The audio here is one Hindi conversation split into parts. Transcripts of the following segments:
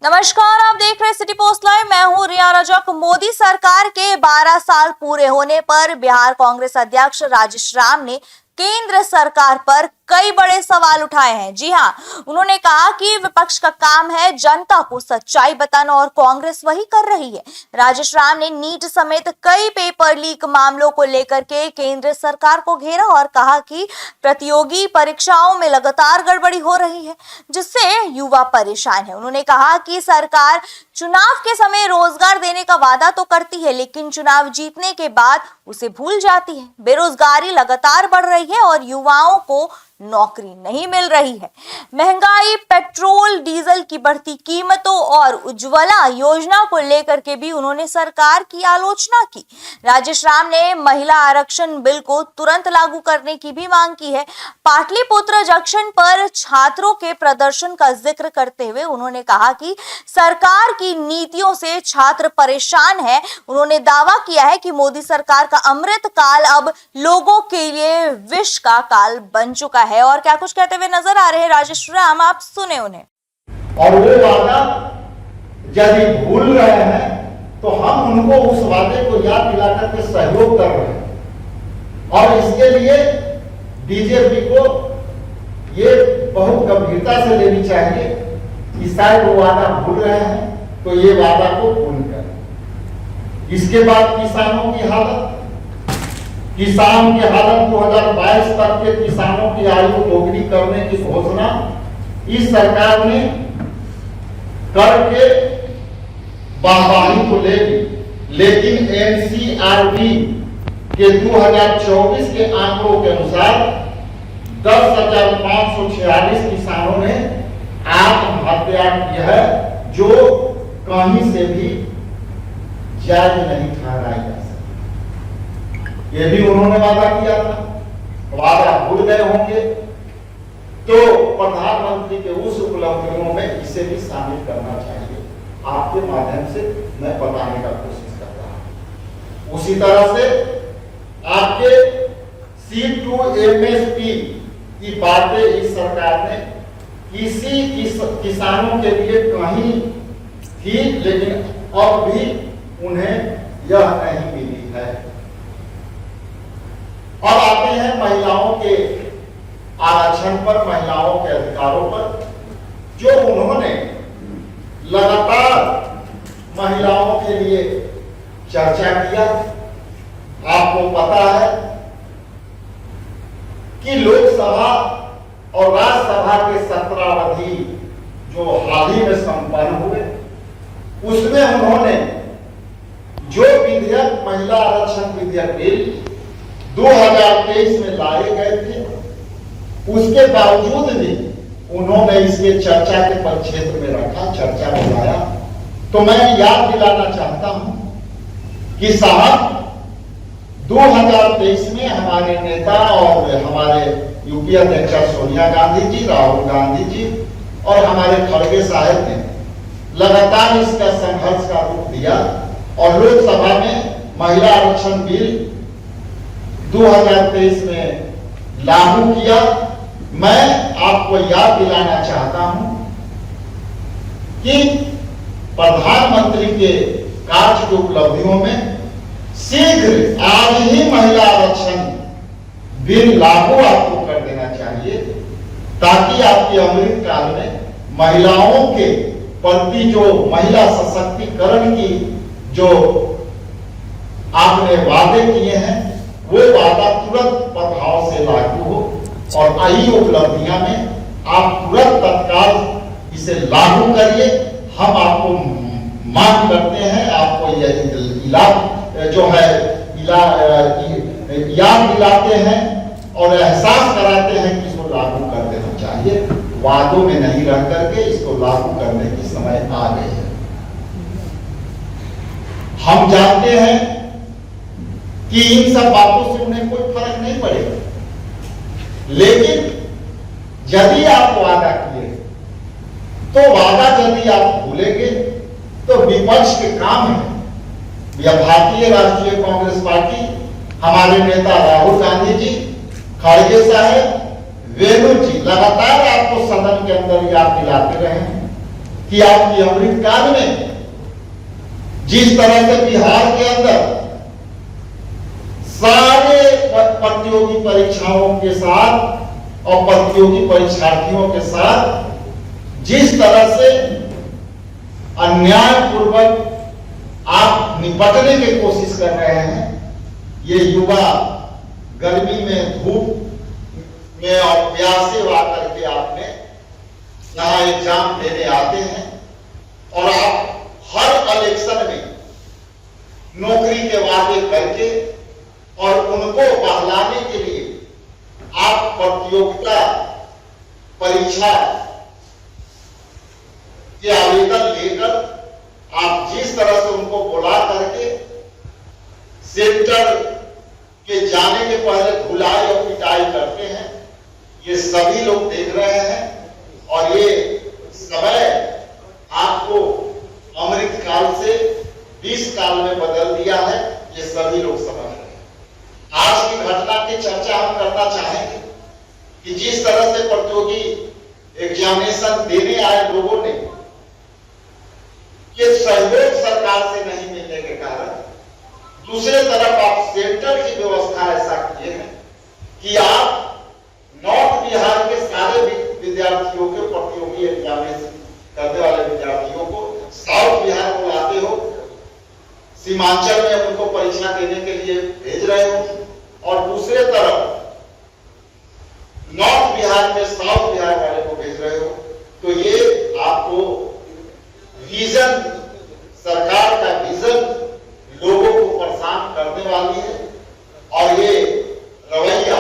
नमस्कार, आप देख रहे हैं सिटी पोस्ट लाइव। मैं हूं रिया रजक। मोदी सरकार के 12 साल पूरे होने पर बिहार कांग्रेस अध्यक्ष राजेश राम ने केंद्र सरकार पर कई बड़े सवाल उठाए हैं। जी हां, उन्होंने कहा कि विपक्ष का काम है जनता को सच्चाई बताना और कांग्रेस वही कर रही है। राजेश राम ने नीट समेत कई पेपर लीक मामलों को लेकर के केंद्र सरकार को घेरा और कहा कि प्रतियोगी परीक्षाओं में लगातार गड़बड़ी हो रही है, जिससे युवा परेशान है। उन्होंने कहा कि सरकार चुनाव के समय रोजगार देने का वादा तो करती है, लेकिन चुनाव जीतने के बाद उसे भूल जाती है। बेरोजगारी लगातार बढ़ रही है और युवाओं को नौकरी नहीं मिल रही है। महंगाई, पेट्रोल डीजल की बढ़ती कीमतों और उज्ज्वला योजना को लेकर के भी उन्होंने सरकार की आलोचना की। राजेश राम ने महिला आरक्षण बिल को तुरंत लागू करने की भी मांग की है। पाटलिपुत्र जंक्शन पर छात्रों के प्रदर्शन का जिक्र करते हुए उन्होंने कहा कि सरकार की नीतियों से छात्र परेशान है। उन्होंने दावा किया है कि मोदी सरकार का अमृत काल अब लोगों के लिए विष का काल बन चुका है। और क्या कुछ कहते हुए नजर आ रहे हैं राजेश राम, आप सुने उन्हें। और वो वादा यदि भूल रहे हैं तो हम उनको उस वादे को याद दिलाकर के सहयोग कर रहे हैं। और इसके लिए बीजेपी को ये बहुत गंभीरता से लेनी चाहिए कि शायद वो वादा भूल रहे हैं तो ये वादा को पूर्ण करें। इसके बाद किसानों की हालत, किसान की हालत 2022 तक के किसानों की आयु दोगुनी करने की घोषणा इस सरकार ने करके वाहवाही तो ले ली, लेकिन एनसीआरबी के 2024 के आंकड़ों के अनुसार 10,546 किसानों ने आत्महत्या की है, जो कहीं से भी जायज नहीं ठहराई जा सकती। ये भी उन्होंने वादा किया था। वादा भूल गए होंगे तो प्रधानमंत्री के उस उपलब्धियों में इसे भी शामिल करना चाहिए। आपके माध्यम से मैं बताने का कोशिश कर रहा हूं। उसी तरह से आपके C2MSP की बातें इस सरकार ने किसानों के लिए कहीं थी, लेकिन अब भी उन्हें यह नहीं मिली है। और आते हैं महिलाओं के आरक्षण पर, महिलाओं के अधिकारों पर, जो उन्होंने लगातार महिलाओं के लिए चर्चा किया। आपको पता है कि लोकसभा और राज्यसभा के सत्रावधि जो हाल ही में संपन्न हुए, उसमें उन्होंने जो विधेयक, महिला आरक्षण विधेयक बिल 2023 में लाए गए थे, उसके बावजूद भी उन्होंने इसके चर्चा के परिक्षेत्र में रखा, चर्चा में लाया। तो मैं याद दिलाना चाहता हूं कि साहब 2023 में हमारे नेता और हमारे यूपी अध्यक्ष सोनिया गांधी जी, राहुल गांधी जी और हमारे खड़गे साहब ने लगातार इसका संघर्ष का रूप दिया और लोकसभा में महिला आरक्षण बिल 2023 में लागू किया। मैं आपको याद दिलाना चाहता हूं कि प्रधानमंत्री के कार्य की उपलब्धियों में शीघ्र आज ही महिला आरक्षण बिल लागू आपको कर देना चाहिए, ताकि आपके अमृत काल में महिलाओं के प्रति जो महिला सशक्तिकरण की जो आपने वादे किए हैं, वो वादा तुरंत प्रभाव से लागू हो और आई उपलब्धियां में आप तुरंत तत्काल इसे लागू करिए। हम आपको मांग करते हैं, आपको जो है याद दिलाते हैं और एहसास कराते हैं कि इसको लागू कर देना चाहिए। वादों में नहीं रह करके इसको लागू करने की समय आ गई है। हम जानते हैं कि इन सब बातों से उन्हें कोई फर्क नहीं पड़ेगा, लेकिन यदि आप वादा किए तो वादा यदि आप भूलेंगे तो विपक्ष के काम है। यह भारतीय राष्ट्रीय कांग्रेस पार्टी, हमारे नेता राहुल गांधी जी, खड़गे साहब, वेणु जी लगातार आपको सदन के अंदर याद दिलाते रहे हैं कि आपकी अमृतकाल में जिस तरह से बिहार के अंदर सारे प्रतियोगी परीक्षाओं के साथ और प्रतियोगी परीक्षार्थियों के साथ जिस तरह से अन्यायपूर्वक आप निपटने की कोशिश कर रहे हैं, ये युवा गर्मी में धूप में और प्यासे आकर के आपने यहाँ एग्जाम देने आते हैं और आप हर इलेक्शन में नौकरी के वादे करके और उनको बहलाने के लिए आप प्रतियोगिता परीक्षा के आवेदन लेकर आप जिस तरह से उनको बुला करके सेंटर के जाने के पहले धुलाई और पिटाई करते हैं, ये सभी लोग देख रहे हैं और ये समय आपको अमृत काल से 20 काल में बदल दिया है, ये सभी लोग समझ रहे हैं। आज की घटना की चर्चा हम करना चाहेंगे कि जिस तरह से प्रतियोगी एग्जामिनेशन देने आए लोगों ने ये सहयोग सरकार से नहीं मिलने के कारण दूसरे तरफ आप सेंटर की व्यवस्था ऐसा किए हैं कि आप नॉर्थ बिहार के सारे विद्यार्थियों के प्रतियोगी एग्जामिनेशन करने वाले विद्यार्थियों को साउथ बिहार को लाते हो, सीमांचल में उनको परीक्षा देने के लिए भेज रहे हो और दूसरे तरफ नॉर्थ बिहार में साउथ बिहार वाले को भेज रहे हो। तो ये आपको विजन, सरकार का विजन लोगों को परेशान करने वाली है और ये रवैया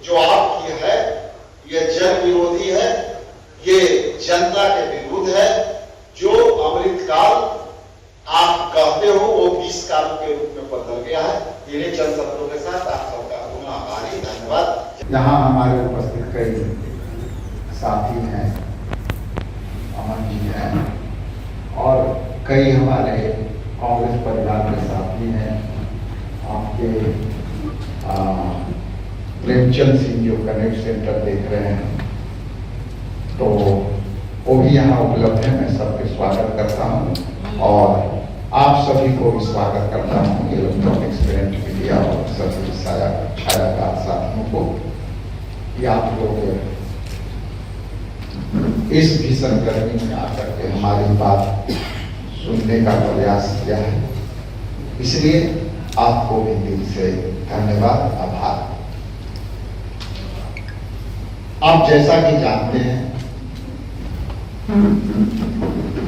जो आपकी है ये जन विरोधी है, ये जनता के विरुद्ध है। जो अमृतकाल आप कहते हो वो 20 काल के रूप में बदल गया है। इन्हीं चंद शब्दों के साथ आप सबका पुनः आभारी, धन्यवाद। यहाँ हमारे उपस्थित कई साथी हैं, अमन जी हैं और कई हमारे कांग्रेस परिवार के साथी हैं। आपके प्रेमचंद सिंह जो कनेक्ट सेंटर देख रहे हैं, तो वो भी यहाँ उपलब्ध है। मैं सबके स्वागत करता हूँ और आप सभी को भी स्वागत करता हूँ, इलेक्ट्रॉनिक्स, प्रिंट मीडिया और सभी छायाकार साथियों को कि आप लोग इस भीषण गर्मी में आकर के हमारी बात सुनने का प्रयास किया है, इसलिए आपको भी दिल से धन्यवाद, आभार। आप जैसा कि जानते हैं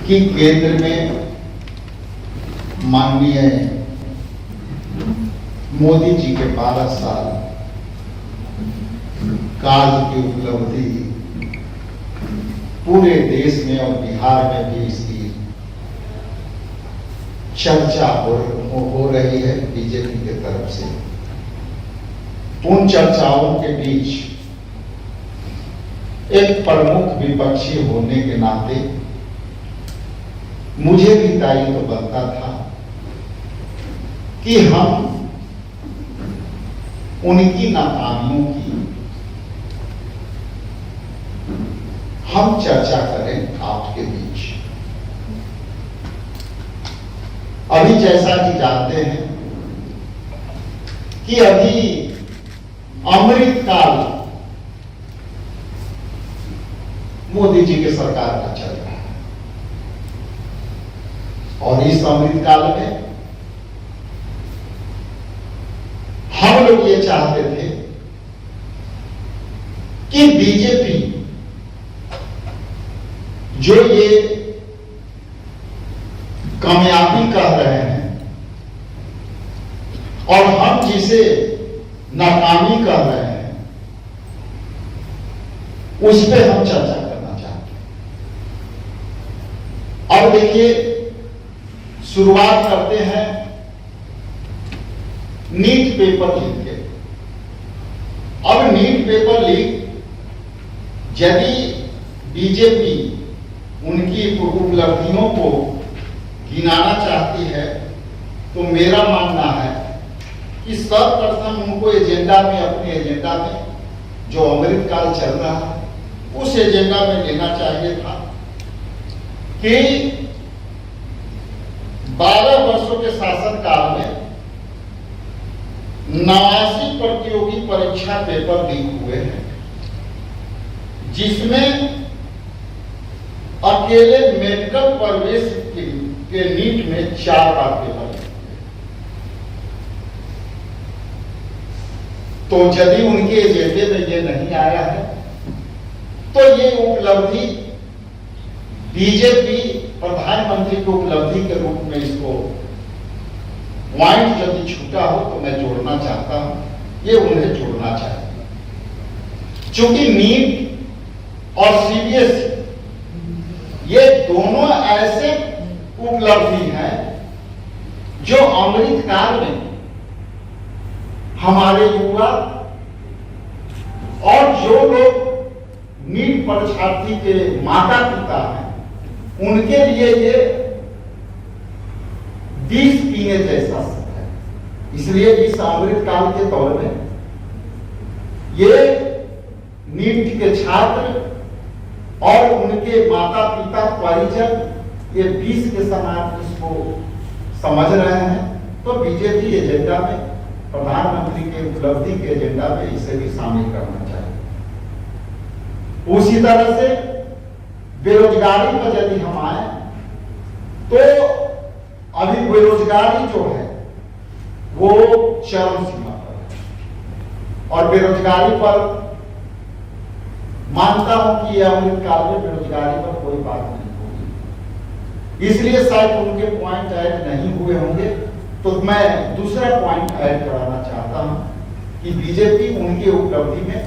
कि केंद्र में माननीय मोदी जी के 12 साल काल की उपलब्धि पूरे देश में और बिहार में भी इसकी चर्चा हो रही है बीजेपी के तरफ से। उन चर्चाओं के बीच एक प्रमुख विपक्षी होने के नाते मुझे भी दायित्व बनता था कि हम उनकी नाकामियों की हम चर्चा करें आपके बीच। अभी जैसा कि जानते हैं कि अभी अमृतकाल मोदी जी के सरकार का चल रहा है और इस अमृतकाल में हम लोग ये चाहते थे कि बीजेपी जो ये कामयाबी कह रहे हैं और हम जिसे नाकामी कह रहे हैं, उस पर हम चर्चा करना चाहते हैं। अब देखिए, शुरुआत करते हैं नीट पेपर लीक के। अब नीट पेपर लीक यदि बीजेपी उनकी उपलब्धियों को गिनाना चाहती है तो मेरा मानना है कि सर्वप्रथम उनको एजेंडा में, अपने एजेंडा में जो अमृतकाल चल रहा है उस एजेंडा में लेना चाहिए था कि 12 वर्षों के शासनकाल में 89 प्रतियोगी परीक्षा पेपर लीक हुए हैं, जिसमें अकेले मेडिकल प्रवेश के नीट में 4 बार पेपर लीक हुए। तो यदि उनके एजेंडे में ये नहीं आया है तो ये उपलब्धि बीजेपी प्रधानमंत्री की उपलब्धि के रूप में इसको पॉइंट यदि छूटा हो तो मैं जोड़ना चाहता हूं, ये उन्हें जोड़ना चाहिए। क्योंकि नीट और सीबीएसई ये दोनों ऐसे उपलब्धि हैं जो अमृत काल में हमारे युवा और जो लोग नीट परीक्षार्थी के माता पिता हैं उनके लिए ये विष पीने जैसा है। इसलिए इस अमृत काल के दौर में ये नीट के छात्र और उनके माता पिता परिजन ये विष के समान इसको समझ रहे हैं। तो बीजेपी एजेंडा में, प्रधानमंत्री के उपलब्धि के एजेंडा में इसे भी शामिल करना चाहिए। उसी तरह से बेरोजगारी पर यदि हम आए तो अभी बेरोजगारी जो है वो चरम सीमा पर है और बेरोजगारी पर मानता हूं कि यह अमृत काल में बेरोजगारी पर कोई बात नहीं होगी, इसलिए शायद उनके पॉइंट ऐड नहीं हुए होंगे। तो मैं दूसरा पॉइंट ऐड कराना चाहता हूं कि बीजेपी उनकी उपलब्धि में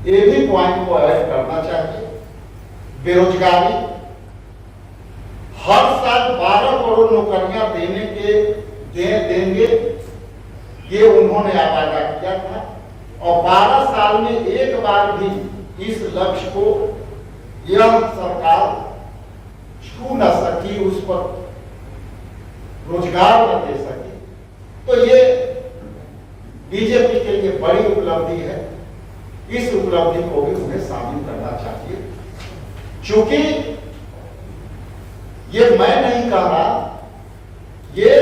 ये भी पॉइंट को ऐड करना चाहिए। बेरोजगारी, हर साल 12 करोड़ नौकरियां देंगे ये उन्होंने वादा किया था और 12 साल में एक बार भी इस लक्ष्य को यह सरकार छू न सकी, उस पर रोजगार न दे सकी। तो ये बीजेपी के लिए बड़ी उपलब्धि है। इस उपलब्धि को भी उन्हें शामिल करना चाहिए। क्योंकि ये मैं नहीं कह रहा, ये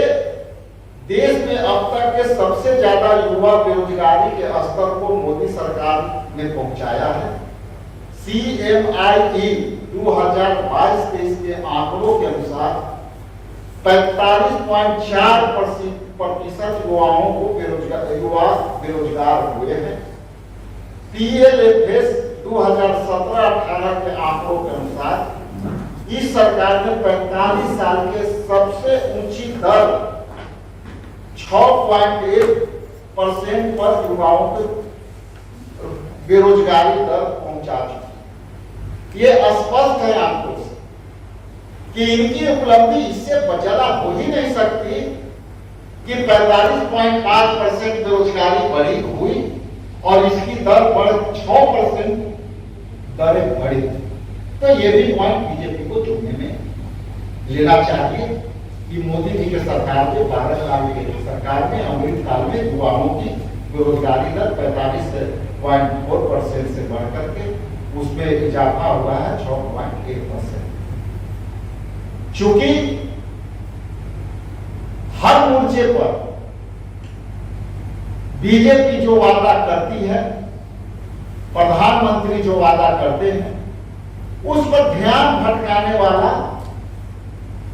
देश में अब तक के सबसे ज्यादा युवा बेरोजगारी के स्तर को मोदी सरकार ने पहुंचाया है। CMIE 2022-23 के आंकड़ों के अनुसार 45.4% युवाओं को बेरोजगार हुए हैं। PLFS 2017-18 के आंकड़ों के अनुसार इस सरकार ने 45 साल के सबसे ऊंची दर 6.1% पर युवाओं को बेरोजगारी दर पहुंचा चुकी। ये स्पष्ट है आंकड़ों से कि इनकी उपलब्धि इससे ज्यादा हो ही नहीं सकती कि 45.5% बेरोजगारी बढ़ी हुई और इसकी दर बढ़ 6% दरें बढ़ी। तो ये भी पॉइंट बीजेपी को जोड़ने में लेना चाहिए कि मोदी जी के सरकार के 12 साल की सरकार में अमृत काल में युवाओं की बेरोजगारी दर 45.4% से बढ़ करके उसमें इजाफा हुआ है 6.1%। चूंकि हर मोर्चे पर बीजेपी जो वादा करती है, प्रधानमंत्री जो वादा करते हैं, उस पर ध्यान भटकाने वाला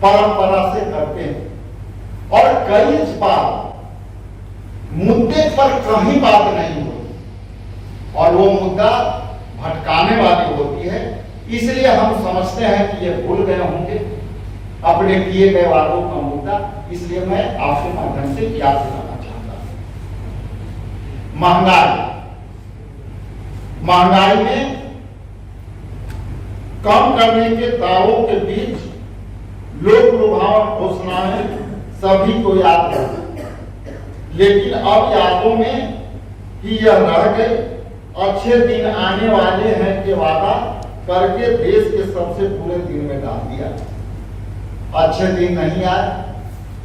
परंपरा से करते हैं और कई बार मुद्दे पर कहीं बात नहीं होती और वो मुद्दा भटकाने वाली होती है। इसलिए हम समझते हैं कि ये भूल गए होंगे अपने किए गए वादों का मुद्दा। इसलिए मैं आपके माध्यम से याद दिलाना चाहता हूं। महंगाई में कम करने के दावों के बीच लोक लुभावन घोषणाएं सभी को याद है, लेकिन अब यादों में ही यह रह गए। अच्छे दिन आने वाले हैं के वादा करके देश के सबसे बुरे दिन में डाल दिया। अच्छे दिन नहीं आए,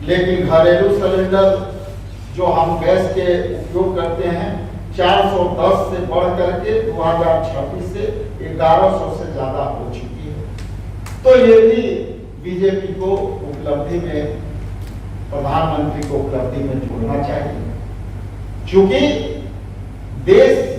लेकिन घरेलू सिलेंडर जो हम गैस के उपयोग करते हैं 410 से बढ़ करके 2026 से 1100 से ज्यादा हो चुकी है। तो ये भी बीजेपी को उपलब्धि में, प्रधानमंत्री को उपलब्धि में जोड़ना चाहिए, क्योंकि देश